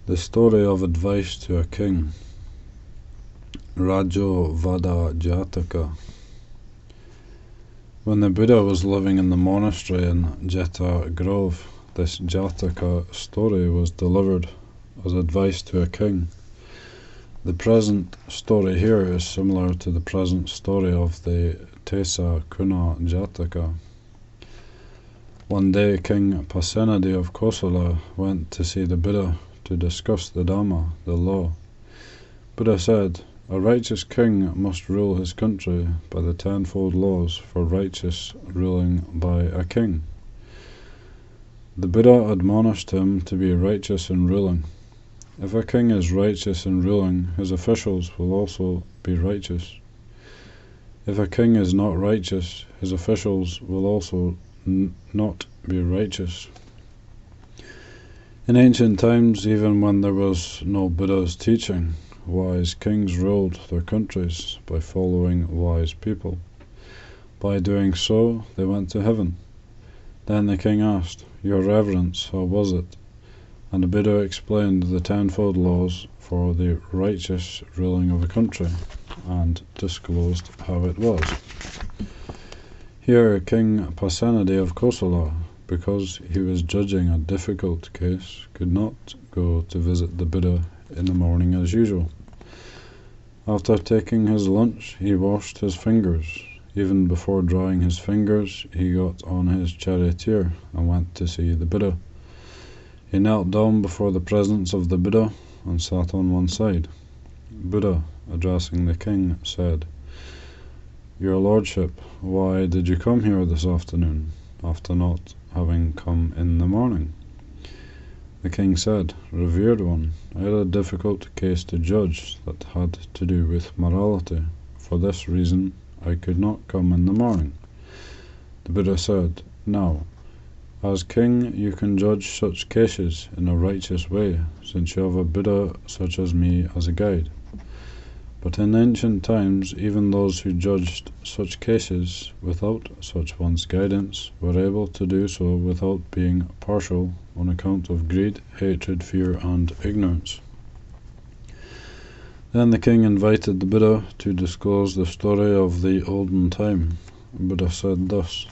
The story of advice to a king. Rajo Vada Jataka. When the Buddha was living in the monastery in Jataka Grove, this Jataka story was delivered as advice to a king. The present story here is similar to the present story of the Tesa Kuna Jataka. One day King Pasenadi of Kosala went to see the Buddha to discuss the Dhamma, the law. Buddha said, "A righteous king must rule his country by the tenfold laws for righteous ruling by a king." The Buddha admonished him to be righteous in ruling. If a king is righteous in ruling, his officials will also be righteous. If a king is not righteous, his officials will also not be righteous. In ancient times, even when there was no Buddha's teaching, wise kings ruled their countries by following wise people. By doing so, they went to heaven. Then the king asked, "Your Reverence, how was it?" And the Buddha explained the tenfold laws for the righteous ruling of a country, and disclosed how it was. Here King Pasenadi of Kosala, because he was judging a difficult case, could not go to visit the Buddha in the morning as usual. After taking his lunch, he washed his fingers. Even before drying his fingers, he got on his charioteer and went to see the Buddha. He knelt down before the presence of the Buddha and sat on one side. Buddha, addressing the king, said, "Your Lordship, why did you come here this afternoon, after not having come in the morning?" The king said, "Revered one, I had a difficult case to judge that had to do with morality. For this reason, I could not come in the morning." The Buddha said, "Now, as king, you can judge such cases in a righteous way, since you have a Buddha such as me as a guide. But in ancient times, even those who judged such cases without such one's guidance were able to do so without being partial on account of greed, hatred, fear, and ignorance." Then the king invited the Buddha to disclose the story of the olden time. Buddha said thus: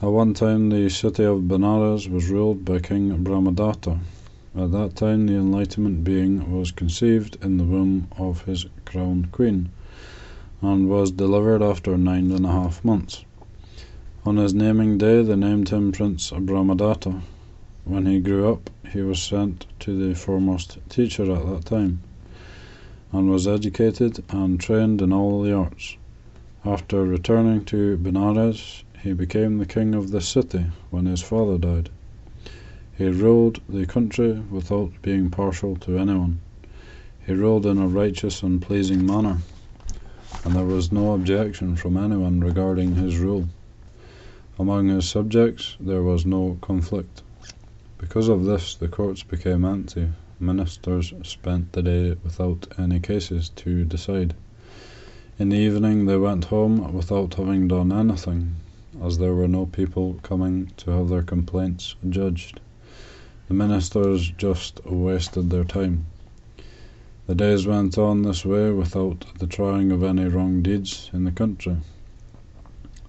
"At one time the city of Benares was ruled by King Brahmadatta. At that time the enlightenment being was conceived in the womb of his crowned queen, and was delivered after 9.5 months. On his naming day they named him Prince Brahmadatta. When he grew up, he was sent to the foremost teacher at that time, and was educated and trained in all the arts. After returning to Benares, he became the king of this city when his father died. He ruled the country without being partial to anyone. He ruled in a righteous and pleasing manner, and there was no objection from anyone regarding his rule. Among his subjects there was no conflict. Because of this, the courts became empty. Ministers spent the day without any cases to decide. In the evening they went home without having done anything, as there were no people coming to have their complaints judged. The ministers just wasted their time. The days went on this way without the trying of any wrong deeds in the country.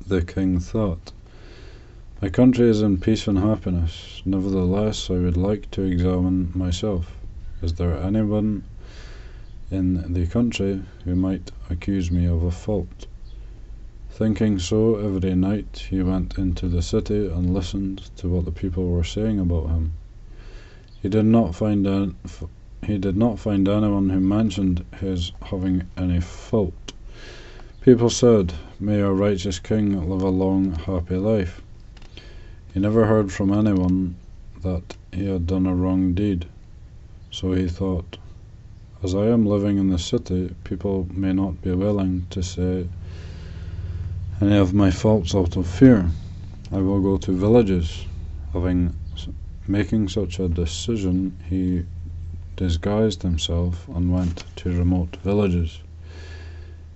The king thought, "My country is in peace and happiness. Nevertheless, I would like to examine myself. Is there anyone in the country who might accuse me of a fault?" Thinking so, every night he went into the city and listened to what the people were saying about him. He did not find anyone who mentioned his having any fault. People said, "May our righteous king live a long, happy life." He never heard from anyone that he had done a wrong deed. So he thought, "As I am living in the city, people may not be willing to say any of my faults out of fear. I will go to villages." Making such a decision, he disguised himself and went to remote villages.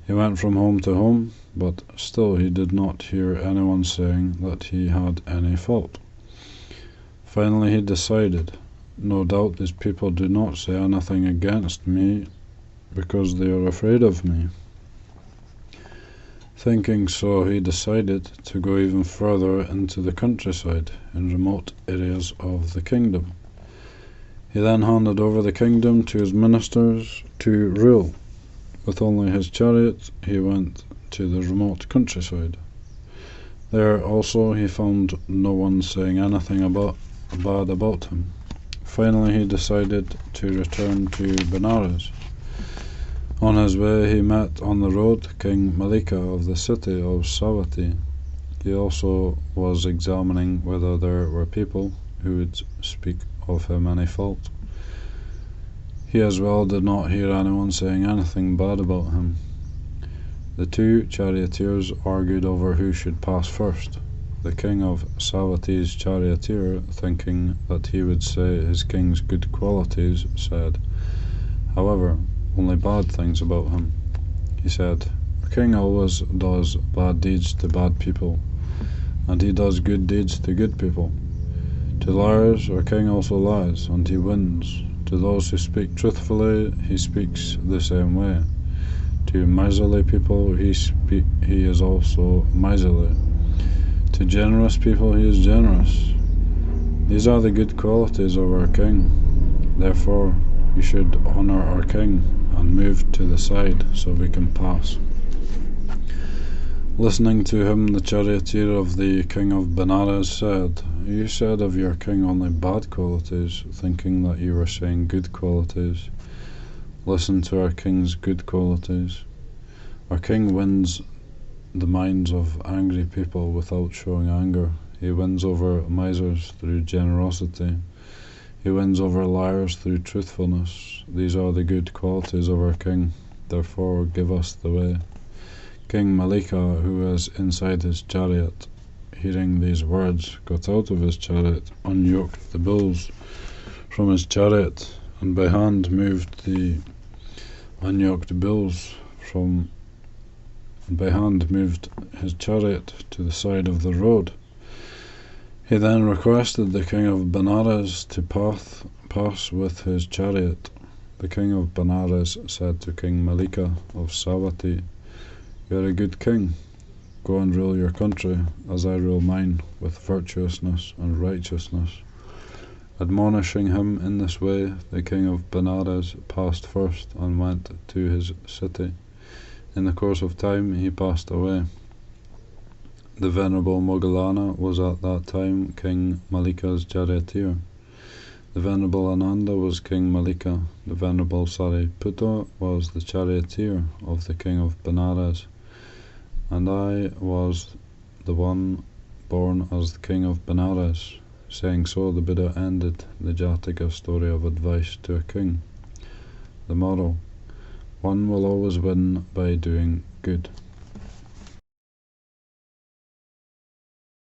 He went from home to home, but still he did not hear anyone saying that he had any fault. Finally he decided, No doubt these people do not say anything against me because they are afraid of me. Thinking so, he decided to go even further into the countryside in remote areas of the kingdom. He then handed over the kingdom to his ministers to rule. With only his chariot, he went to the remote countryside. There also he found no one saying anything bad about him. Finally, he decided to return to Benares. On his way, he met on the road King Malika of the city of Savatthi. He also was examining whether there were people who would speak of him any fault. He as well did not hear anyone saying anything bad about him. The two charioteers argued over who should pass first. The king of Savathi's charioteer, thinking that he would say his king's good qualities, said, however, only bad things about him. He said, "A king always does bad deeds to bad people, and he does good deeds to good people. To liars, our king also lies, and he wins. To those who speak truthfully, he speaks the same way. To miserly people, he is also miserly. To generous people, he is generous. These are the good qualities of our king. Therefore, you should honor our king and move to the side so we can pass." Listening to him, the charioteer of the king of Benares said, "You said of your king only bad qualities, thinking that you were saying good qualities. Listen to our king's good qualities. Our king wins the minds of angry people without showing anger. He wins over misers through generosity. He wins over liars through truthfulness. These are the good qualities of our king. Therefore, give us the way." King Malika, who was inside his chariot, hearing these words, got out of his chariot, unyoked the bulls from his chariot, and by hand moved the unyoked bulls moved his chariot to the side of the road. He then requested the king of Benares to pass with his chariot. The king of Benares said to King Malika of Savatthi, "You are a good king. Go and rule your country, as I rule mine, with virtuousness and righteousness." Admonishing him in this way, the king of Benares passed first and went to his city. In the course of time, he passed away. The venerable Moggallana was at that time King Malika's charioteer. The venerable Ananda was King Malika. The venerable Sariputta was the charioteer of the king of Benares. And I was the one born as the king of Benares. Saying so, the Buddha ended the Jataka story of advice to a king. The moral: one will always win by doing good.